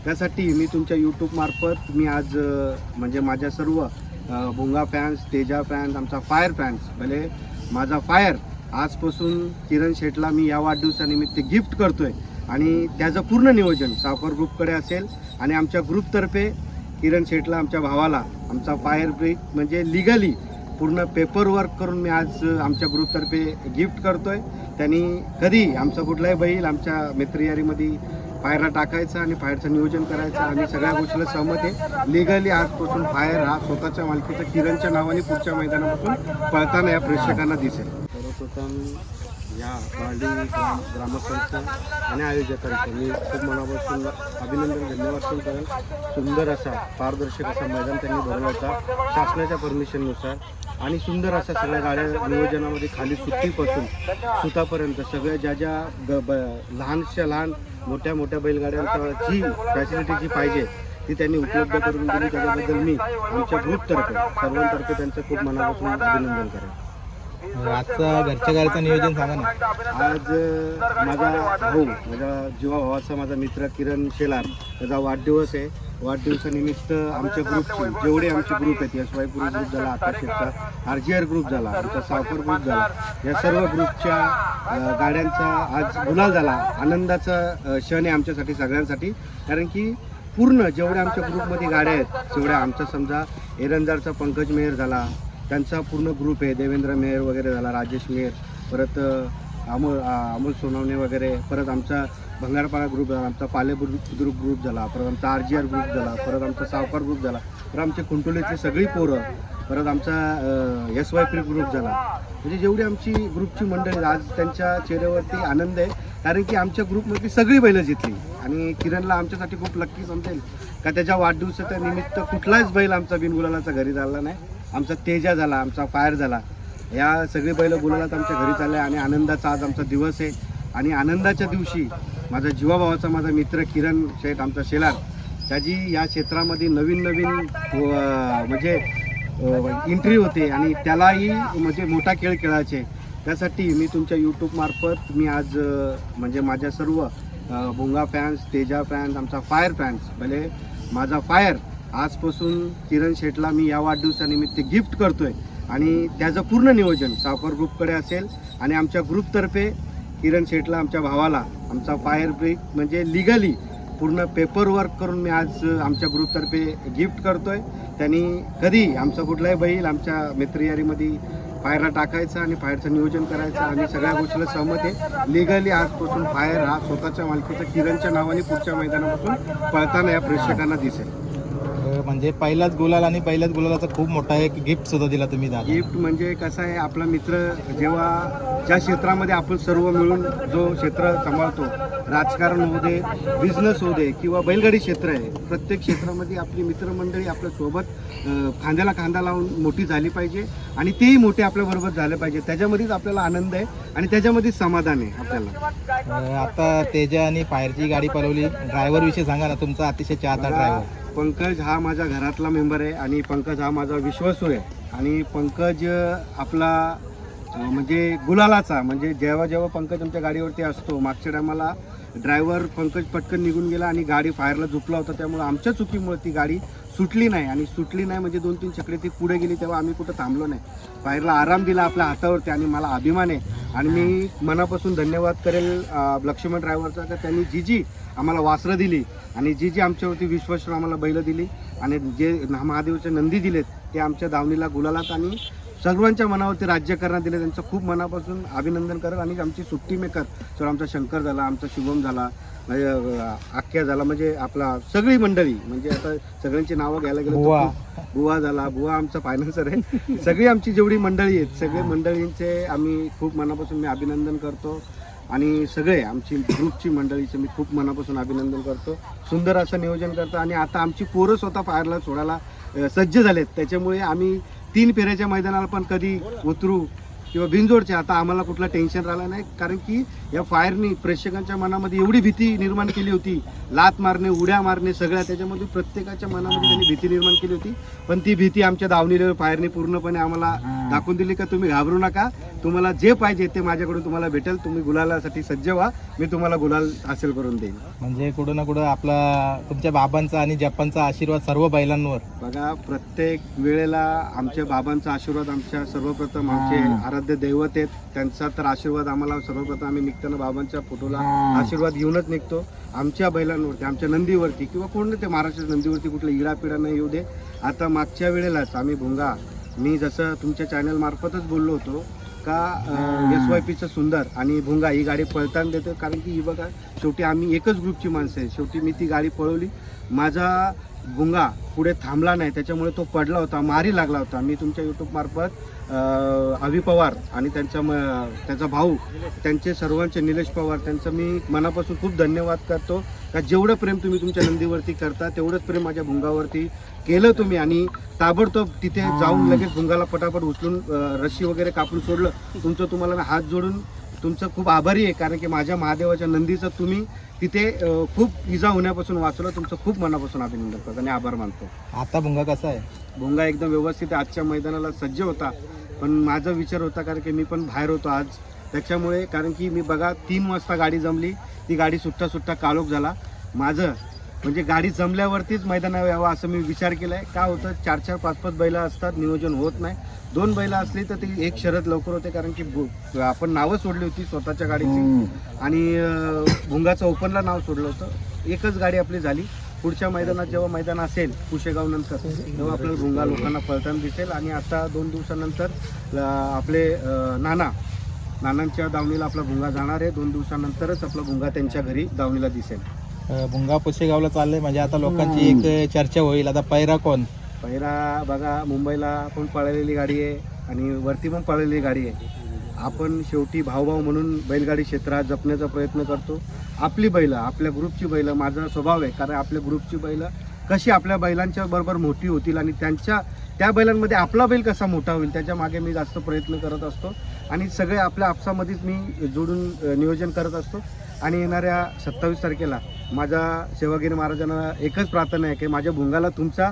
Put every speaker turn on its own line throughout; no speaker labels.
त्यासाठी मी तुमच्या यूट्यूबमार्फत मी आज म्हणजे माझ्या सर्व भोंगा फॅन्स, तेजा फॅन्स, आमचा फायर फॅन्स भले माझा फायर आजपासून किरण शेटला मी या वाढदिवसानिमित्त गिफ्ट करतोय आणि त्याचं पूर्ण नियोजन सावकार ग्रुपकडे असेल आणि आमच्या ग्रुपतर्फे किरण शेटला आमच्या भावाला आमचा फायर ब्रिक म्हणजे लिगली पूर्ण पेपर वर्क करून मी आज आमच्या ग्रुपतर्फे गिफ्ट करतोय। त्यांनी कधी आमचा कुठलाही बैल आमच्या मित्रयारीमध्ये फायरला टाकायचा आणि फायरचं नियोजन करायचं आणि सगळ्या गोष्टीला सहमत आहे। लिगली आजपासून फायर हा स्वतःच्या मालकीचा किरणच्या नावाने पुढच्या मैदानापासून पळताना या प्रेक्षकांना दिसेल। सर्वप्रथम या पारडी ग्रामस्थांचं आणि आयोजकांचं मी खूप मनापासून अभिनंदन धन्यवाद पण करेन। सुंदर असा पारदर्शक असा मैदान त्यांनी भरवला होता शासनाच्या परमिशननुसार आणि सुंदर असा सगळ्या गाड्या नियोजनामध्ये खाली सुट्टीपासून सुतापर्यंत सगळ्या ज्या लहानशा लहान मोठ्या मोठ्या बैलगाड्यांचा जी फॅसिलिटी जी पाहिजे ती त्यांनी उपलब्ध करून दिली। त्याच्याबद्दल मी आमच्या ग्रुपतर्फे सर्वांतर्फे त्यांचं खूप मनापासून अभिनंदन करेन।
आजचा घरच्या गाडीचं नियोजन सांगा ना।
आज माझा भाऊ माझा जीवा भावाचा माझा मित्र किरण शेलार त्याचा वाढदिवस आहे। वाढदिवसानिमित्त आमच्या ग्रुपचे जेवढे आमचे ग्रुप आहेत यशवाईपुरी ग्रुप झाला, आकाशचा RGR ग्रुप झाला, आमचा सावकर ग्रुप झाला, या सर्व ग्रुपच्या गाड्यांचा आज गुलाल झाला। आनंदाचा क्षण आहे आमच्यासाठी सगळ्यांसाठी, कारण की पूर्ण जेवढ्या आमच्या ग्रुपमध्ये गाड्या आहेत तेवढ्या आमचा समजा एरंदारचा पंकज मेहर झाला, त्यांचा पूर्ण ग्रुप आहे, देवेंद्र मेहर वगैरे झाला, राजेश मेहर, परत अमोल सोनवणे वगैरे, परत आमचा भंगारपाडा ग्रुप झाला, आमचा पाले ग्रुप झाला, परत आमचा RGR ग्रुप झाला, परत आमचा सावकार ग्रुप झाला, परत आमचे कुंटोलीचे सगळी पोरं, परत आमचा SYP ग्रुप झाला। म्हणजे जेवढी आमची ग्रुपची मंडळी आज त्यांच्या चेहऱ्यावरती आनंद आहे, कारण की आमच्या ग्रुपमध्ये सगळी बैलं जितली आणि किरणला आमच्यासाठी खूप लक्की समजेल का त्याच्या वाढदिवसाच्या निमित्त कुठलाच बैल आमचा बिनगुलालाचा घरी झाला नाही। आमचा तेजा झाला, आमचा फायर झाला, या सगळी बैलं गुलालात आमच्या घरी चालले आणि आनंदाचा आज आमचा दिवस आहे। आणि आनंदाच्या दिवशी माझा जीवाभावाचा माझा मित्र किरण शेठ आमचा शेलार त्याची या क्षेत्रामध्ये नवीन म्हणजे एंट्री होते आणि त्यालाही म्हणजे मोठा खेळ खेळायचे। त्यासाठी मी तुमच्या यूट्यूबमार्फत मी आज म्हणजे माझ्या सर्व भोंगा फॅन्स, तेजा फॅन्स, आमचा फायर फॅन्स भले माझा फायर आजपासून किरण शेटला मी या वाढदिवसानिमित्त गिफ्ट करतोय आणि त्याचं पूर्ण नियोजन सावकार ग्रुपकडे असेल आणि आमच्या ग्रुपतर्फे किरण शेटला आमच्या भावाला आमचा फायर ब्रिक म्हणजे लिगली पूर्ण पेपर वर्क करून मी आज आमच्या ग्रुपतर्फे गिफ्ट करतोय। त्यांनी कधी आमचा कुठलाही बैल आमच्या मित्रयारीमध्ये फायरला टाकायचा आणि फायरचं नियोजन करायचं आणि सगळ्या गोष्टीला सहमत आहे। लिगली आजपासून फायर हा स्वतःच्या मालकीचा किरणच्या नावाने पुढच्या मैदानापासून पळताना या प्रेक्षकांना दिसेल।
म्हणजे पहिलाच गुलाल आणि पहिल्याच गुलालाचा खूप मोठा एक गिफ्ट सुद्धा दिला तुम्ही दादा।
गिफ्ट म्हणजे कसं आहे, आपला मित्र जेव्हा ज्या क्षेत्रामध्ये आपण सर्व मिळून जो क्षेत्र सांभाळतो, राजकारण होऊ दे, बिझनेस होऊ दे किंवा बैलगाडी क्षेत्र आहे, प्रत्येक क्षेत्रामध्ये आपली मित्रमंडळी आपल्यासोबत खांद्याला खांदा लावून मोठी झाली पाहिजे आणि तेही मोठे आपल्याबरोबर झाले पाहिजे। त्याच्यामध्येच आपल्याला आनंद आहे आणि त्याच्यामध्येच समाधान आहे आपल्याला।
आता तेजा आणि फायरची गाडी पळवली, ड्रायव्हर विषयी सांगा ना, तुमचा अतिशय चाहता ड्रायव्हर।
पंकज हा माझ्या घरातला मेंबर आहे आणि पंकज हा माझा विश्वासू आहे आणि पंकज आपला म्हणजे गुलालाचा म्हणजे जेव्हा जेव्हा पंकज आमच्या गाडीवरती असतो, मागच्या टायमाला ड्रायव्हर पंकज पटकन निघून गेला आणि गाडी फायरला झुपला होता, त्यामुळे आमच्या चुकीमुळे ती गाडी सुटली नाही आणि सुटली नाही म्हणजे 2-3 चकडे ती पुढे गेली, तेव्हा आम्ही कुठं थांबलो नाही, फायरला आराम दिला आपल्या हातावरती आणि मला अभिमान आहे। आणि मी मनापासून धन्यवाद करेल लक्ष्मण ड्रायव्हरचा का त्यांनी जी आम्हाला वासरं दिली आणि जी आमच्यावरती विश्वास आम्हाला बैलं दिली आणि जे महादेवचे नंदी दिलेत ते आमच्या दावणीला गुलालात आणि सर्वांच्या मनावरती राज्य करण्यात दिले, त्यांचं खूप मनापासून अभिनंदन करेल। आणि आमची सुट्टी मेकर सर आमचा शंकर झाला, आमचा शुभम झाला, आख्या झाला, म्हणजे आपला सगळी मंडळी म्हणजे आता सगळ्यांची नावं घ्यायला गेलो, बुवा झाला, बुवा आमचा फायनान्सर आहे, सगळी आमची जेवढी मंडळी आहेत सगळे मंडळींचे आम्ही खूप मनापासून मी अभिनंदन करतो आणि सगळे आमची ग्रुपची मंडळीचे मी खूप मनापासून अभिनंदन करतो। सुंदर असं नियोजन करतो आणि आता आमची पोरं स्वतः फायरला सोडायला सज्ज झालेत, त्याच्यामुळे आम्ही 3 फेऱ्याच्या मैदानाला पण कधी उतरू किंवा बिनजोडचे आता आम्हाला कुठलं टेन्शन राहिलं नाही, कारण की या फायरनी प्रेक्षकांच्या मनामध्ये एवढी भीती निर्माण केली होती, लात मारणे, उड्या मारणे, सगळ्या त्याच्यामध्ये प्रत्येकाच्या मनामध्ये त्यांनी भीती निर्माण केली होती. पण ती भीती आमच्या दावणीला फायरने पूर्णपणे आम्हाला दाखवून दिली का तुम्ही घाबरू नका, तुम्हाला जे पाहिजे ते माझ्याकडून तुम्हाला भेटेल, तुम्ही गुलालासाठी सज्ज व्हा, मी तुम्हाला गुलाल हासिल करून देईन.
म्हणजे कुठं ना कुठं आपला तुमच्या बाबांचा आणि जप्पांचा आशीर्वाद सर्व बैलांवर.
बघा, प्रत्येक वेळेला आमच्या बाबांचा आशीर्वाद, आमच्या सर्वप्रथम आमचे आराध्य दैवत आहेत, त्यांचा तर आशीर्वाद आम्हाला सर्वप्रथम आम्ही निघताना बाबांच्या फोटोला आशीर्वाद घेऊनच निघतो. आमच्या बैलांवरती, आमच्या नंदीवरती किंवा कोण ते महाराष्ट्राच्या नंदीवरती कुठलं इडापिडा नाही येऊ दे. आता मागच्या वेळेलाच आम्ही भुंगा, मी जसं तुमच्या चॅनल मार्फतच बोललो होतो का SYPचं सुंदर आणि भुंगा ही गाडी पळताना देतो, कारण की ही बघा शेवटी आम्ही एकच ग्रुपची माणसं आहे. शेवटी मी ती गाडी पळवली, माझा भुंगा पुढे थांबला नाही, त्याच्यामुळे तो पडला होता, मारी लागला होता. मी तुमच्या यूट्यूब मार्फत अभि पवार आणि त्यांचा भाऊ, त्यांचे सर्वांचे निलेश पवार, त्यांचं मी मनापासून खूप धन्यवाद करतो का जेवढं प्रेम तुम्ही तुमच्या नंदीवरती करता तेवढंच प्रेम माझ्या भुंगावरती केलं तुम्ही. आणि ताबडतोब तिथे जाऊन लगेच भुंगाला पटापट उचलून रस्सी वगैरे कापून सोडलं. तुम्हाला हात जोडून तुमचं खूप आभारी आहे, कारण की माझ्या महादेवाच्या नंदीचं तुम्ही तिथे खूप इजा होण्यापासून वाचवलं. तुमचं खूप मनापासून अभिनंदन करतो आणि आभार मानतो.
आता भुंगा कसा आहे?
भुंगा एकदम व्यवस्थित आहे. आजच्या मैदानाला सज्ज होता, पण माझा विचार होता कारण की मी पण बाहेर होतो आज, त्याच्यामुळे. कारण की मी बघा 3 वाजता गाडी जमली, ती गाडी सुट्टा सुट्टा कालोख झाला. माझं म्हणजे गाडी जमल्यावरतीच मैदानावर यावं असं मी विचार केला आहे. का होतं 4-4, 5-5 बैलं असतात, नियोजन होत नाही. 2 बैलं असली तर ती एक शर्यत लवकर होते, कारण की आपण नावं सोडली होती स्वतःच्या गाडीची आणि भुंगाचं ओपनला नाव सोडलं होतं. एकच गाडी आपली झाली. पुढच्या मैदानात जेव्हा मैदान असेल पुशेगाव नंतर, तेव्हा आपल्याला भुंगा लोकांना पळताना दिसेल. आणि आता 2 दिवसानंतर आपले नानांच्या दावणीला आपला भुंगा जाणार आहे. 2 दिवसानंतरच आपला भुंगा त्यांच्या घरी दावणीला दिसेल.
भुंगा पुशेगावला चाललंय म्हणजे आता लोकांची एक चर्चा होईल, आता पैरा कोण?
पैरा बघा, मुंबईला पण पळालेली गाडी आहे आणि वरती पण पळालेली गाडी आहे. आपण शेवटी भाऊभाऊ म्हणून बैलगाडी क्षेत्रात जपण्याचा प्रयत्न करतो. आपली बैलं, आपल्या ग्रुपची बैलं, माझा स्वभाव आहे, कारण आपल्या ग्रुपची बैलं कशी आपल्या बैलांच्या बरोबर मोठी होतील आणि त्या बैलांमध्ये आपला बैल कसा मोठा होईल त्याच्या मागे मी जास्त प्रयत्न करत असतो. आणि सगळे आपल्या आपसामध्येच मी जोडून नियोजन करत असतो. आणि येणाऱ्या 27 तारखेला माझा सेवागिरी महाराजांना एकच प्रार्थना आहे की माझ्या भुंगाला तुमचा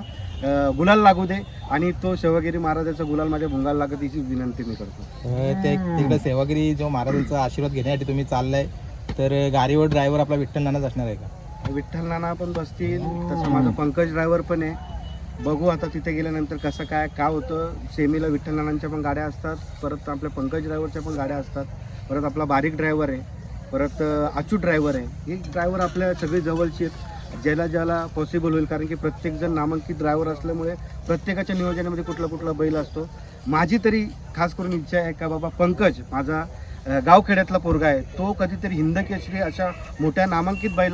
गुलाल लागू दे आणि तो सेवागिरी महाराजाचा गुलाल माझ्या भुंगाला लागत याची विनंती मी करतो.
तिकडे सेवागिरी जो महाराजांचा आशीर्वाद घेण्यासाठी तुम्ही चाललाय, तर गाडीवर ड्रायव्हर आपला विठ्ठल नानाच असणार आहे का?
विठ्ठल नाना पण बसतील, तसं माझा पंकज ड्रायव्हर पण आहे. बघू आता तिथे गेल्यानंतर कसं काय होतं. सेमीला विठ्ठल नानांच्या पण गाड्या असतात, परत आपल्या पंकज ड्रायव्हरच्या पण गाड्या असतात, परत आपला बारीक ड्रायव्हर आहे, परत अच्युत ड्रायव्हर आहे. हे ड्रायव्हर आपल्या सगळे जवळचे आहेत, ज्याला पॉसिबल होईल, कारण की प्रत्येकजण नामांकित ड्रायव्हर असल्यामुळे प्रत्येकाच्या नियोजनामध्ये कुठला बैल असतो. माझी तरी खास करून इच्छा आहे का बाबा पंकज माझा गावखेड्यातला पोरगा आहे, तो कधीतरी हिंदकेसरी अशा मोठ्या नामांकित बैल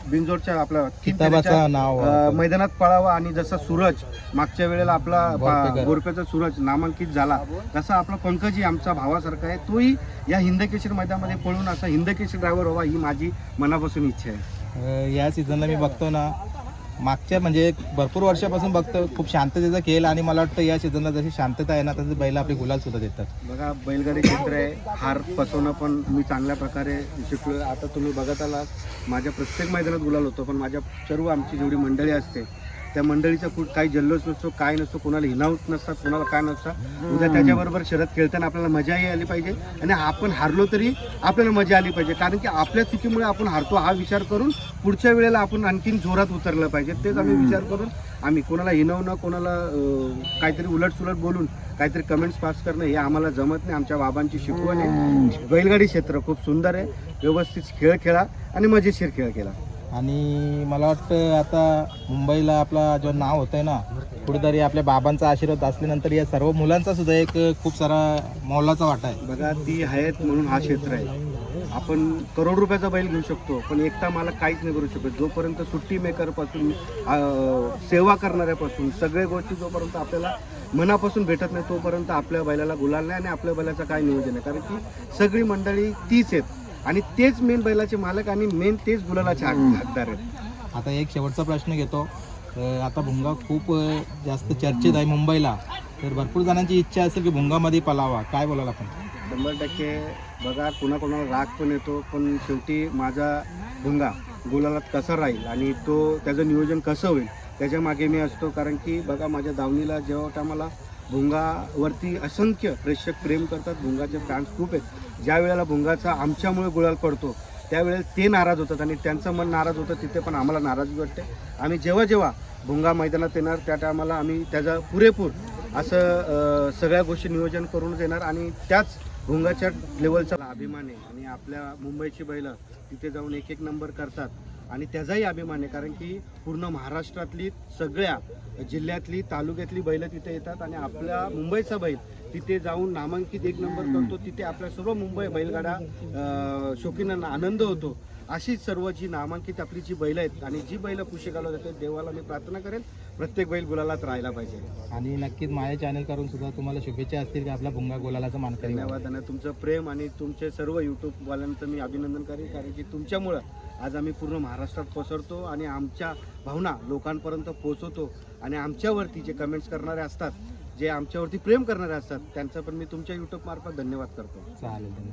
बिनजोडच्या आपला
किताबाचं नाव
मैदानात पळावा. आणि जसा सूरज मागच्या वेळेला आपला गोरप्याचा सूरज नामांकित झाला, तसा आपला पंकजही आमचा भावासारखा आहे, तोही या हिंदकेसरी मैदानामध्ये पळून असा हिंदकेसरी ड्रायव्हर व्हावा ही माझी मनापासून इच्छा आहे.
या सीझनला मी बघतो ना, मागच्या म्हणजे भरपूर वर्षापासून बघतो खूप शांततेचा खेळ, आणि मला वाटतं या सीझनला जशी शांतता आहे ना तसे बैल आपले गुलाल सुद्धा देतात.
बघा, बैलगाडी क्षेत्र आहे, हार फसवणं पण मी चांगल्या प्रकारे शिकलो. आता तुम्ही बघत आलात माझ्या प्रत्येक मैदानात गुलाल होतो, पण माझ्या सर्व आमची जेवढी मंडळी असते त्या मंडळीचा काही जल्लोष नसतो, काय नसतो, कोणाला हिनावत नसतात, कोणाला काय नसतं. उद्या त्याच्याबरोबर शर्यत खेळताना आपल्याला मजाही आली पाहिजे आणि आपण हारलो तरी आपल्याला मजा आली पाहिजे, कारण की आपल्या चुकीमुळे आपण हारतो हा विचार करून पुढच्या वेळेला आपण आणखीन जोरात उतरलं पाहिजे. तेच आम्ही विचार करून आम्ही कोणाला हिनवणं, कोणाला काहीतरी उलटसुलट बोलून काहीतरी कमेंट्स पास करणं हे आम्हाला जमत नाही. आमच्या बाबांची शिकवण आहे. बैलगाडी क्षेत्र खूप सुंदर आहे, व्यवस्थित खेळ खेळा आणि मजेशीर खेळ खेळा.
आणि मला वाटतं आता मुंबईला आपला जो नाव होतं आहे ना, कुठेतरी आपल्या बाबांचा आशीर्वाद असल्यानंतर या सर्व मुलांचा सुद्धा एक खूप सारा मोलाचा वाटा आहे.
बघा, ती हयात म्हणून हा क्षेत्र आहे. आपण करोड रुपयाचा बैल घेऊ शकतो, पण एकटा मला काहीच नाही करू शकत. जोपर्यंत सुट्टी मेकरपासून सेवा करणाऱ्यापासून सगळ्या गोष्टी जोपर्यंत आपल्याला मनापासून भेटत नाही तोपर्यंत आपल्या बैलाला गुलाल नाही आणि आपल्या बैलाचं काय नियोजन आहे, कारण की सगळी मंडळी तीच आहेत आणि तेच मेन बैलाचे मालक आणि मेन तेच गुलालाचे हकदार आहेत.
आता एक शेवटचा प्रश्न घेतो. आता भुंगा खूप जास्त चर्चेत आहे मुंबईला, तर भरपूर जणांची इच्छा असेल की भुंगामध्ये पळावा, काय बोलाल आपण?
100% बघा, कोणाकोणाला राग पण येतो, पण शेवटी माझा भुंगा गुलालात कसा राहील आणि तो त्याचं नियोजन कसं होईल त्याच्या मागे मी असतो. कारण की बघा, माझ्या दावणीला जेव्हा टायमाला भुंगावरती असंख्य प्रेक्षक प्रेम करतात, भुंगाचे फॅन्स खूप आहेत. ज्या वेळेला भुंगाचा आमच्यामुळे गुलाल पडतो त्यावेळेला ते नाराज होतात आणि त्यांचं मन नाराज होतं, तिथे पण आम्हाला नाराजी वाटते. आम्ही जेव्हा जेव्हा भुंगा मैदानात येणार त्या टायमाला आम्ही त्याचा पुरेपूर असं सगळ्या गोष्टी नियोजन करून देणार आणि त्याच भुंगाच्या लेवलचा अभिमान आहे. आणि आपल्या मुंबईची बैलं तिथे जाऊन एक नंबर करतात आणि त्याचाही अभिमान आहे. कारण की पूर्ण महाराष्ट्रातली सगळ्या जिल्ह्यातली तालुक्यातली बैलं तिथे येतात आणि आपल्या मुंबईचा बैल तिथे जाऊन नामांकित 1 नंबर करतो. तिथे आपल्या सर्व मुंबई बैलगाडा शौकीनांना आनंद होतो. अशीच सर्व जी नामांकित आपली जी बैलं आहेत आणि जी बैलं खुशी घालवत आहेत, देवाला मी प्रार्थना करेन प्रत्येक बैल गुलालात राहायला पाहिजे.
आणि नक्कीच माझ्या चॅनल करून सुद्धा तुम्हाला शुभेच्छा असतील की आपला भुंगा गुलालाचा मानकरी व्हावा.
धन्यवाद. आणि तुमचं प्रेम आणि तुमचे सर्व यूट्यूबवाल्यांचं मी अभिनंदन करेन. कारण की तुमच्यामुळं आज आम्ही पूर्ण महाराष्ट्रात पसरतो आणि आमच्या भावना लोकांपर्यंत पोहोचवतो. आणि आमच्यावरती जे कमेंट्स करणारे असतात, जे आमच्यावरती प्रेम करणारे असतात, त्यांचं पण मी तुमच्या यूट्यूब मार्फत धन्यवाद करतो.
चालेल.